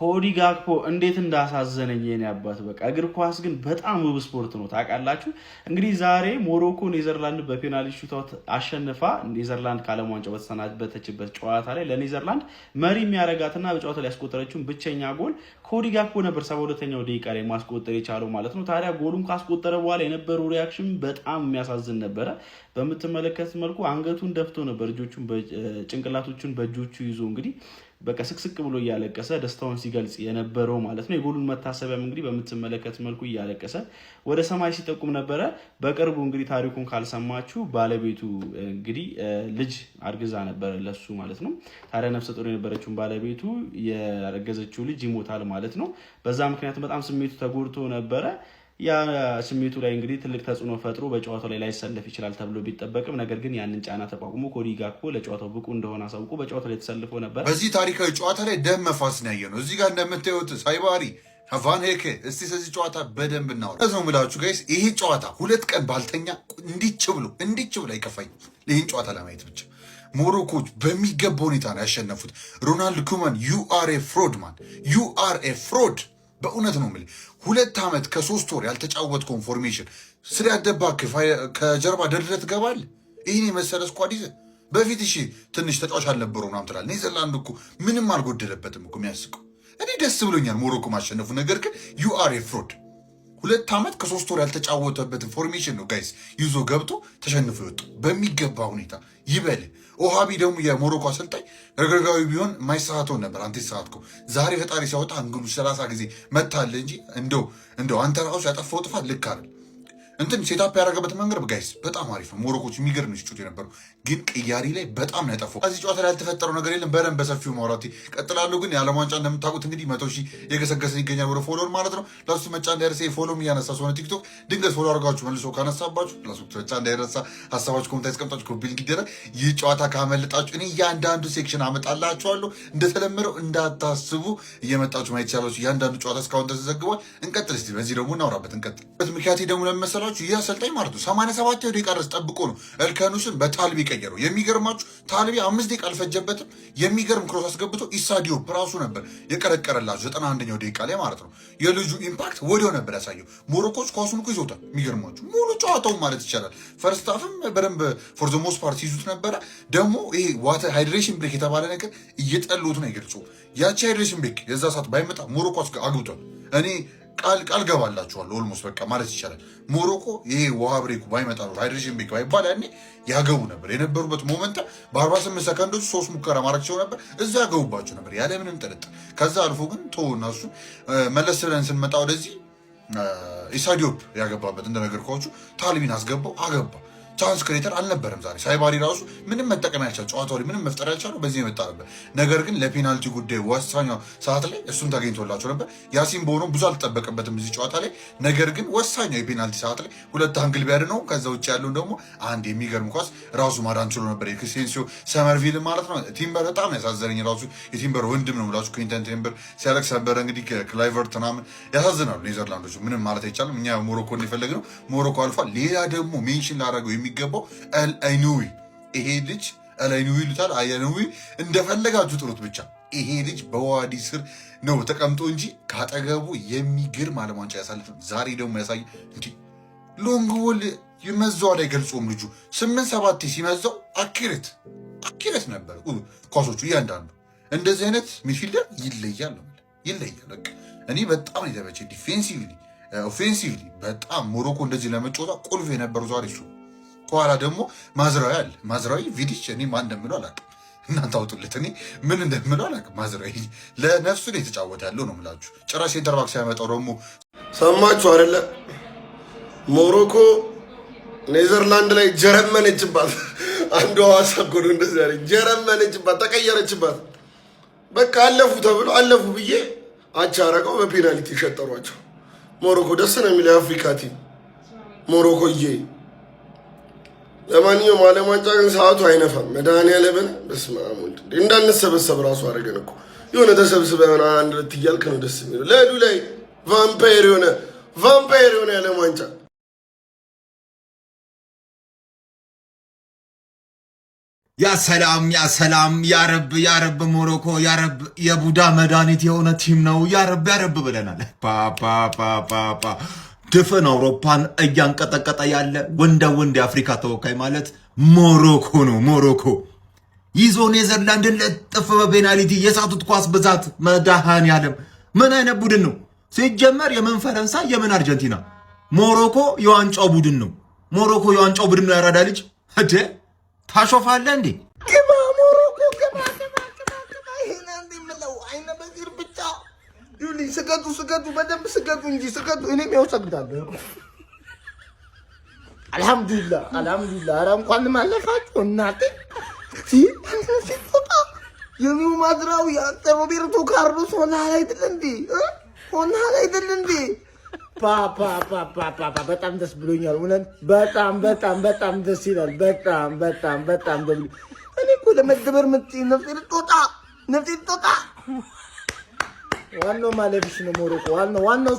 ኮዲ ጋክፖ እንዴት እንዳሳዘነኝ የኔ አባት። በቃ እግር ኳስ ግን በጣም ውብ ስፖርት ነው ታውቃላችሁ። እንግዲህ ዛሬ ሞሮኮ ኔዘርላንድ በፔናልቲ ሹታውት አሸንፋ ኔዘርላንድ ከዓለም ዋንጫው በተሰናበተችበት ጨዋታ ላይ ለኔዘርላንድ መሪ የሚያረጋትና በጨዋታው ላይ ያስቆጠረችውን ብቸኛ ጎል ኮዲ ጋክፖ ነበር 72ኛው ደቂቃ ላይ ማስቆጠር የቻለው ማለት ነው። ታዲያ ጎሉን ካስቆጠረ በኋላ የነበረው ሪያክሽን በጣም የሚያሳዝን ነበረ። በምትመለከት መልኩ አንገቱን ደፍቶ ነበር ጭንቅላቶቹን በእጆቹ ይዞ እንግዲህ በቃ ስቅስቅ ብሎ እያለቀሰ ደስታውን ሲገልጽ የነበረው ማለት ነው። የጎሉን መታሰቢያም እንግዲህ በምትመለከት መልኩ እያለቀሰ ወደ ሰማይ ሲጠቁም ነበረ። በቅርቡ እንግዲህ ታሪኩን ካልሰማችሁ ባለቤቱ እንግዲህ ልጅ አርግዛ ነበረ ለሱ ማለት ነው። ታዲያ ነፍሰ ጡር የነበረችውን ባለቤቱ ያረገዘችው ልጅ ይሞታል ማለት ነው። በዛ ምክንያት በጣም ስሜቱ ተጎድቶ ነበረ። ያ ስሜቱ ላይ እንግዲህ ትልቅ ተጽዕኖ ፈጥሮ በጨዋታው ላይ ላይሰለፍ ይችላል ተብሎ ቢጠበቅም ነገር ግን ያንን ጫና ተቋቁሞ ኮዲ ጋክፖ ለጨዋታው ብቁ እንደሆነ አሳውቆ በጨዋታው ላይ ተሰልፎ ነበር። በዚህ ታሪካዊ ጨዋታ ላይ ደም መፋሰስ ነው ያየነው። እዚህ ጋር እንደምታዩት ሳይባሪ ቫን ሄክ እስቲ ስለዚህ ጨዋታ በደንብ እናወራ ነው የምላችሁ ጋይስ። ይሄ ጨዋታ 2 ቀን ባልተኛ እንዲች ብሎ አይከፋኝ ይህን ጨዋታ ለማየት ብቻ። ሞሮኮች በሚገባ ሁኔታ ነው ያሸነፉት። ሮናልድ ኩማን ዩ አር ኤ ፍሮድ ማን ዩ አር ኤ ፍሮድ። በእውነት ነው የምልህ 2 ዓመት ከ3 ወር ያልተጫወትከውን ፎርሜሽን ስለያደባ ከጀርባ ደርድረህ ትገባለህ። ይህን የመሰለ ስኳድ ይዘህ በፊት እሺ ትንሽ ተጫዋች አልነበረው ምናምን ትላለህ። ኔዘርላንድ እኮ ምንም አልጎደለበትም እኮ የሚያስቀው። እኔ ደስ ብሎኛል ሞሮኮ ማሸነፉ። ነገር ግን ዩ አር ኤ ፍሮድ 2 ዓመት ከ3 ወር ያልተጫወተበትን ፎርሜሽን ነው ጋይስ ይዞ ገብቶ ተሸንፎ ይወጡ በሚገባ ሁኔታ ይበል። ኦሃቢ ደግሞ የሞሮኮ አሰልጣኝ ረግረጋዊ ቢሆን ማይሳተውን ነበር። አንተ ይሳተከው ዛሬ ፈጣሪ ሲያወጣ እንግሉ 30 ጊዜ መታለ እንጂ እንደው አንተ ራሱ ያጠፋው ጥፋት ልክ አይደል። እንትን ሴታፕ ያደረገበት መንገድ ጋይስ በጣም አሪፍ ነው። ሞሮኮች የሚገርም ሲጮት የነበሩ ግን ቅያሪ ላይ በጣም ነው ያጠፋው። እዚህ ጨዋታ ላይ ያልተፈጠረው ነገር የለም። በደንብ በሰፊው ማውራት ቀጥላለሁ። ግን የዓለም ዋንጫ እንደምታውቁት እንግዲህ 100,000 የገሰገሰን ይገኛል ወደ ፎሎወር ማለት ነው። ለሱ መጫ እንዳይረሳ ፎሎም እያነሳ ስለሆነ ቲክቶክ ድንገት ፎሎ አድርጋችሁ መልሶ ካነሳባችሁ ለሱ መጫ እንዳይረሳ ሀሳባችሁ ኮሜንት ያስቀምጣችሁ ኮፒ ሊንክ ይደረግ። ይህ ጨዋታ ካመለጣችሁ እኔ እያንዳንዱ ሴክሽን አመጣላችኋለሁ። እንደተለመደው እንዳታስቡ እየመጣችሁ ማየት ያላችሁ እያንዳንዱ ጨዋታ እስካሁን ተዘግቧል። እንቀጥል እስቲ በዚህ ደግሞ እናውራበት እንቀጥል። ምክንያት ደግሞ ለመሰላችሁ ይህ አሰልጣኝ ማለት ነው 87 ደቂቃ ድረስ ጠብቆ ነው እልከኑስን በታልቢ ቀየረው። የሚገርማችሁ ታልቢ 5 ደቂቃ አልፈጀበትም። የሚገርም ክሮስ አስገብቶ ኢሳዲዮ ራሱ ነበር የቀረቀረላችሁ 91ኛው ደቂቃ ላይ ማለት ነው። የልጁ ኢምፓክት ወዲያው ነበር ያሳየው። ሞሮኮች ኳሱን እኮ ይዞታል። የሚገርማችሁ ሙሉ ጨዋታውን ማለት ይቻላል ፈርስት ሃፍም በደንብ ፎር ዘ ሞስት ፓርት ይዙት ነበረ። ደግሞ ይሄ ዋተር ሃይድሬሽን ብሬክ የተባለ ነገር እየጠሉት ነው ይገልጹ። ያቺ ሃይድሬሽን ብሬክ የዛ ሰዓት ባይመጣ ሞሮኮ አግብቷል። እኔ ቃል ገባላችኋለሁ ኦልሞስት በቃ ማለት ይቻላል ሞሮኮ ይሄ ውሃ ብሬኩ ባይመጣ ነው ሃይድሬሽን ብሬክ ባይባል ያኔ ያገቡ ነበር። የነበሩበት ሞመንት በ48 ሰከንዶች 3 ሙከራ ማድረግ ሲሆን ነበር እዛ ያገቡባቸው ነበር ያለምንም ጥርጥር። ከዛ አልፎ ግን ቶና እሱ መለስ ብለን ስንመጣ ወደዚህ ኢሳዲዮፕ ያገባበት እንደነገርኳችሁ ታልቢን አስገባው አገባ። ቻንስ ክሬተር አልነበረም ዛሬ። ሳይባሪ ራሱ ምንም መጠቀም ያልቻል ጨዋታው ላይ ምንም መፍጠር ያልቻሉ በዚህ የመጣ ነበር። ነገር ግን ለፔናልቲ ጉዳይ ወሳኛው ሰዓት ላይ እሱን ተገኝቶላቸው ነበር። ያሲን ቦኖ ብዙ አልተጠበቀበትም እዚህ ጨዋታ ላይ። ነገር ግን ወሳኛው የፔናልቲ ሰዓት ላይ 2 አንግል ቢያድነው ከዛ ውጭ ያለውን ደግሞ አንድ የሚገርም ኳስ ራሱ ማዳን ችሎ ነበር። የክሪስቴንሲዮ ሰመርቪል ማለት ነው። ቲምበር በጣም ያሳዘነኝ ራሱ የቲምበር ወንድም ነው ብላችሁ ኩዊንተን ቲምበር ሲያለቅስ ነበረ። እንግዲህ ክላይቨርት ምናምን ያሳዝናሉ ኔዘርላንዶች። ምንም ማለት አይቻልም። እኛ ሞሮኮ የፈለግነው ሞሮኮ አልፏል። ሌላ ደግሞ ሜንሽን ላደረገው የሚገባው አልአይኑዊ ይሄ ልጅ አልአይኑዊ ይሉታል አልአይኑዊ እንደፈለጋችሁ ጥሩት ብቻ ይሄ ልጅ በዋዲ ስር ነው ተቀምጦ እንጂ ካጠገቡ የሚገርም ዓለም ዋንጫ ያሳልፍ። ዛሬ ደግሞ ያሳይ እንጂ ሎንግ ቦል ይመዛው ላይ ገልጾም ልጁ 8-7 ሲመዛው አኪሬት ነበር ኳሶቹ እያንዳንዱ። እንደዚህ አይነት ሚድፊልደር ይለያል። በቃ እኔ በጣም የተመቸኝ ዲፌንሲቭሊ ኦፌንሲቭሊ በጣም ሞሮኮ እንደዚህ ለመጫወታ ቁልፍ የነበሩ ዛሬ እሱ። ከኋላ ደግሞ ማዝራዊ አለ። ማዝራዊ ቪዲች እኔ ማን እንደምለው አላውቅም። እናንተ አውጡለት። እኔ ምን እንደምለው አላውቅም። ማዝራዊ ለነፍሱ ላይ የተጫወተ ያለው ነው የምላችሁ። ጭራሽ ሴንተር ባክ ሲያመጣው ደግሞ ሰማችሁ አይደለ? ሞሮኮ ኔዘርላንድ ላይ ጀረመነችባት። አንዱ ሐዋሳ ጎዶ እንደዚህ ያለ ጀረመነችባት፣ ተቀየረችባት። በቃ አለፉ ተብሎ አለፉ ብዬ አቻ አረገው በፔናልቲ ሸጠሯቸው። ሞሮኮ ደስ ነው የሚለው የአፍሪካ ቲም ሞሮኮዬ። ለማንኛውም ዓለም ዋንጫ ግን ሰዓቱ አይነፋም። መድኃኒዓለምን በስመ አብ ወልድ እንዳንሰበሰብ ራሱ አደረገን እኮ። የሆነ ተሰብስበ የሆነ አንድ ለት እያልክ ነው ደስ የሚለው። ለሉ ላይ ቫምፓየር የሆነ የዓለም ዋንጫ ያ ሰላም ያ ረብ ሞሮኮ ያ ረብ የቡዳ መድኃኒት የሆነ ቲም ነው። ያ ረብ ብለናል። ፓ ድፍን አውሮፓን እያንቀጠቀጠ ያለ ወንድ የአፍሪካ ተወካይ ማለት ሞሮኮ ነው። ሞሮኮ ይዞ ኔዘርላንድን ለጥፍ በፔናልቲ የሳቱት ኳስ ብዛት መድኃኒዓለም ምን አይነት ቡድን ነው? ሲጀመር የምን ፈረንሳይ የምን አርጀንቲና፣ ሞሮኮ የዋንጫው ቡድን ነው። ሞሮኮ የዋንጫው ቡድን ነው። ያራዳ ልጅ እደ ታሾፋለህ እንዴ? ግባ ሞሮኮ ግባ። ይሄን አንዴ የምለው አይነ በዚር ብቻ ይሁን። ስገዱ በደንብ ስገዱ እንጂ ስገዱ። እኔም ያው ሰግዳለሁ። አልሐምዱሊላህ። ኧረ እንኳን ማለፋችሁ እናቴ። ሲጦጣ የሚው ማድራው ያንተ ሮቤርቶ ካርሎስ ሆነሃል አይደል እንዴ? ፓ በጣም ደስ ብሎኛል። እውነት በጣም ደስ ይላል። በጣም ደስ እኔ እኮ ለመደበር ነፍሴ ልትወጣ ዋናው ማለፍሽ ነው ሞሮኮ ዋናው